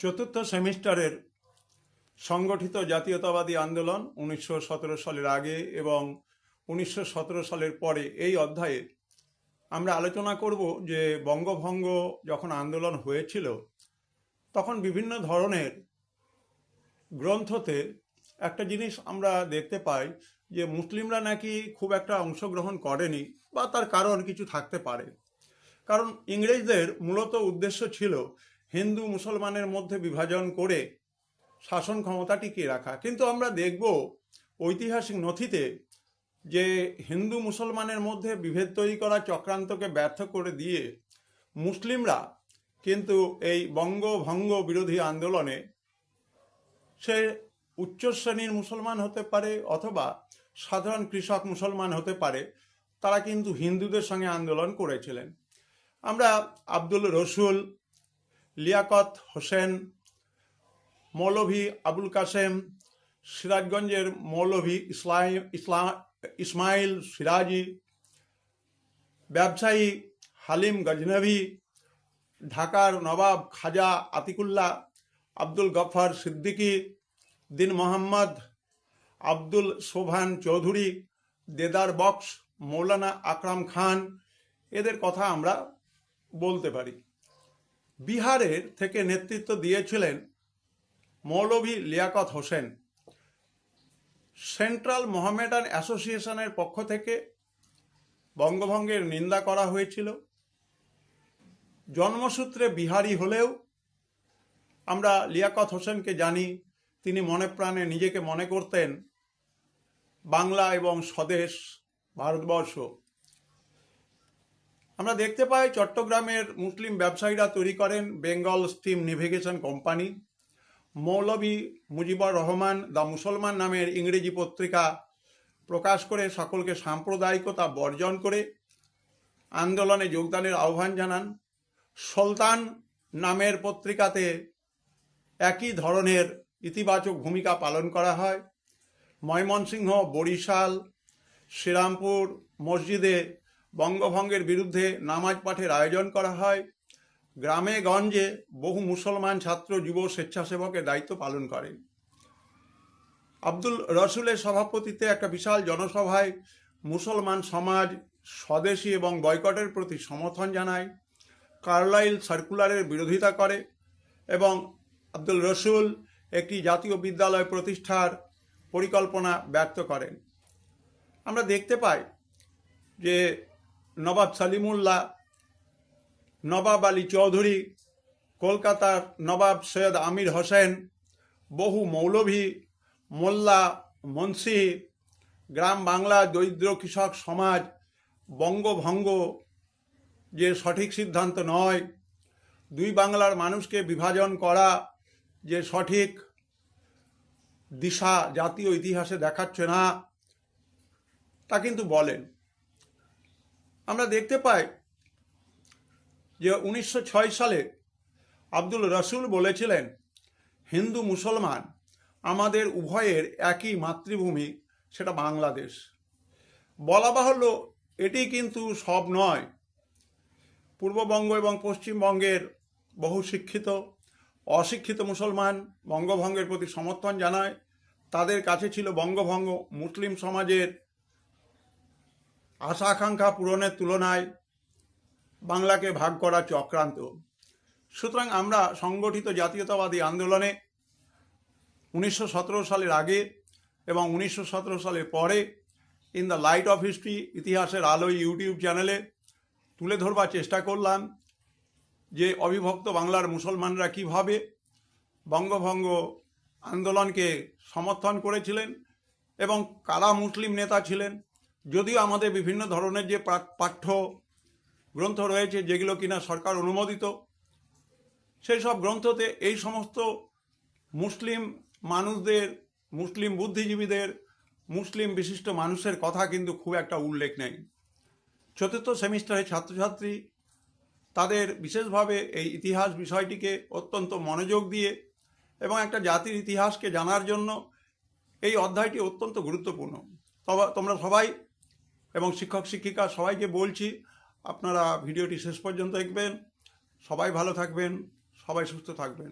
চতুর্থ সেমিস্টারের সংগঠিত জাতীয়তাবাদী আন্দোলন 1917 সালের আগে এবং 1917 সালের পরে এই অধ্যায়ে আমরা আলোচনা করব যে বঙ্গভঙ্গ যখন আন্দোলন হয়েছিল তখন বিভিন্ন ধরনের গ্রন্থতে একটা জিনিস আমরা দেখতে পাই যে মুসলিমরা নাকি খুব একটা অংশগ্রহণ করেনি বা তার কারণ কিছু থাকতে পারে। কারণ ইংরেজদের মূলত উদ্দেশ্য ছিল হিন্দু মুসলমানের মধ্যে বিভাজন করে শাসন ক্ষমতা টিকিয়ে রাখা, কিন্তু আমরা দেখব ঐতিহাসিক নথিতে যে হিন্দু মুসলমানের মধ্যে বিভেদ তৈরি করা চক্রান্তকে ব্যর্থ করে দিয়ে মুসলিমরা কিন্তু এই বঙ্গভঙ্গ বিরোধী আন্দোলনে সে উচ্চ শ্রেণীর মুসলমান হতে পারে অথবা সাধারণ কৃষক মুসলমান হতে পারে, তারা কিন্তু হিন্দুদের সঙ্গে আন্দোলন করেছিলেন। আমরা আব্দুল রসুল, লিয়াকত হোসেন, মৌলভী আবুল কাসেম, সিরাজগঞ্জের মৌলভী ইসমাইল সিরাজি, ব্যবসায়ী হালিম গজনভী, ঢাকার নবাব খাজা আতিকুল্লাহ, আব্দুল গফর সিদ্দিকী, দিন মোহাম্মদ, আব্দুল সোভান চৌধুরী, দেদার বক্স, মৌলানা আকরাম খান, এদের কথা আমরা বলতে পারি। বিহারের থেকে নেতৃত্ব দিয়েছিলেন মৌলভী লিয়াকত হোসেন। সেন্ট্রাল মোহামেডান অ্যাসোসিয়েশনের পক্ষ থেকে বঙ্গভঙ্গের নিন্দা করা হয়েছিল। জন্মসূত্রে বিহারি হলেও আমরা লিয়াকত হোসেনকে জানি, তিনি মনে প্রাণে নিজেকে মনে করতেন বাংলা এবং স্বদেশ ভারতবর্ষ। আমরা দেখতে পাই চট্টগ্রামের মুসলিম ব্যবসায়ীরা তৈরি করেন Bengal steam navigation company. Moulvi Mujibur Rahman the মুসলমান নামের ইংরেজি পত্রিকা প্রকাশ করে সকলকে সাম্প্রদায়িকতা বর্জন করে আন্দোলনে যোগদানের আহ্বান জানান। সুলতান নামের পত্রিকাতে একই ধরনের ইতিবাচক ভূমিকা পালন করা হয়। ময়মনসিংহ, বরিশাল, শ্রীরামপুর মসজিদে বঙ্গভঙ্গের বিরুদ্ধে নামাজ পাঠের আয়োজন করা হয়। গ্রামে গঞ্জে বহু মুসলমান ছাত্র যুব স্বেচ্ছাসেবকের দায়িত্ব পালন করেন। আব্দুল রসুলের সভাপতিত্বে একটা বিশাল জনসভায় মুসলমান সমাজ স্বদেশী এবং বয়কটের প্রতি সমর্থন জানায়। কার্লাইল সার্কুলারের বিরোধিতা করে এবং আব্দুল রসুল একটি জাতীয় বিদ্যালয় প্রতিষ্ঠার পরিকল্পনা ব্যক্ত করেন। আমরা দেখতে পাই যে নবাব সালিমুল্লাহ, নবাব আলী চৌধুরী, কলকাতার নবাব সৈয়দ আমির হোসেন, বহু মৌলভী, মোল্লা, মুন্সি, গ্রাম বাংলা দরিদ্র কৃষক সমাজ বঙ্গভঙ্গ যে সঠিক সিদ্ধান্ত নয়, দুই বাংলার মানুষকে বিভাজন করা যে সঠিক দিশা জাতীয় ইতিহাসে দেখাচ্ছে না, তা কিন্তু বলেন। আমরা দেখতে পাই যে 1906 সালে আব্দুল রসুল বলেছিলেন, হিন্দু মুসলমান আমাদের উভয়ের একই মাতৃভূমি, সেটা বাংলাদেশ। বলা বাহুল্য এটি কিন্তু সব নয়। পূর্ববঙ্গ এবং পশ্চিমবঙ্গের বহু শিক্ষিত অশিক্ষিত মুসলমান বঙ্গভঙ্গের প্রতি সমর্থন জানায়। তাদের কাছে ছিল বঙ্গভঙ্গ মুসলিম সমাজের আশা আকাঙ্ক্ষা পূরণের তুলনায় বাংলাকে ভাগ করা চক্রান্ত। সুতরাং আমরা সংগঠিত জাতীয়তাবাদী আন্দোলনে 1917 সালের আগে এবং 1917 সালের পরে in the light off history, ইতিহাসের আলোয় ইউটিউব চ্যানেলে তুলে ধরবার চেষ্টা করলাম যে অবিভক্ত বাংলার মুসলমানরা কিভাবে বঙ্গভঙ্গ আন্দোলনকে সমর্থন করেছিলেন এবং কারা মুসলিম নেতা ছিলেন। যদিও আমাদের বিভিন্ন ধরনের যে পাঠ্য গ্রন্থ রয়েছে যেগুলো কিনা সরকার অনুমোদিত, সেই সব গ্রন্থতে এই সমস্ত মুসলিম মানুষদের, মুসলিম বুদ্ধিজীবীদের, মুসলিম বিশিষ্ট মানুষের কথা কিন্তু খুব একটা উল্লেখ নেই। চতুর্থ সেমিস্টারের ছাত্রছাত্রী তাদের বিশেষভাবে এই ইতিহাস বিষয়টিকে অত্যন্ত মনোযোগ দিয়ে এবং একটা জাতির ইতিহাসকে জানার জন্য এই অধ্যায়টি অত্যন্ত গুরুত্বপূর্ণ। তবে তোমরা সবাই এবং শিক্ষক শিক্ষিকা সবাইকে বলছি, আপনারা ভিডিওটি শেষ পর্যন্ত দেখবেন। সবাই ভালো থাকবেন, সবাই সুস্থ থাকবেন।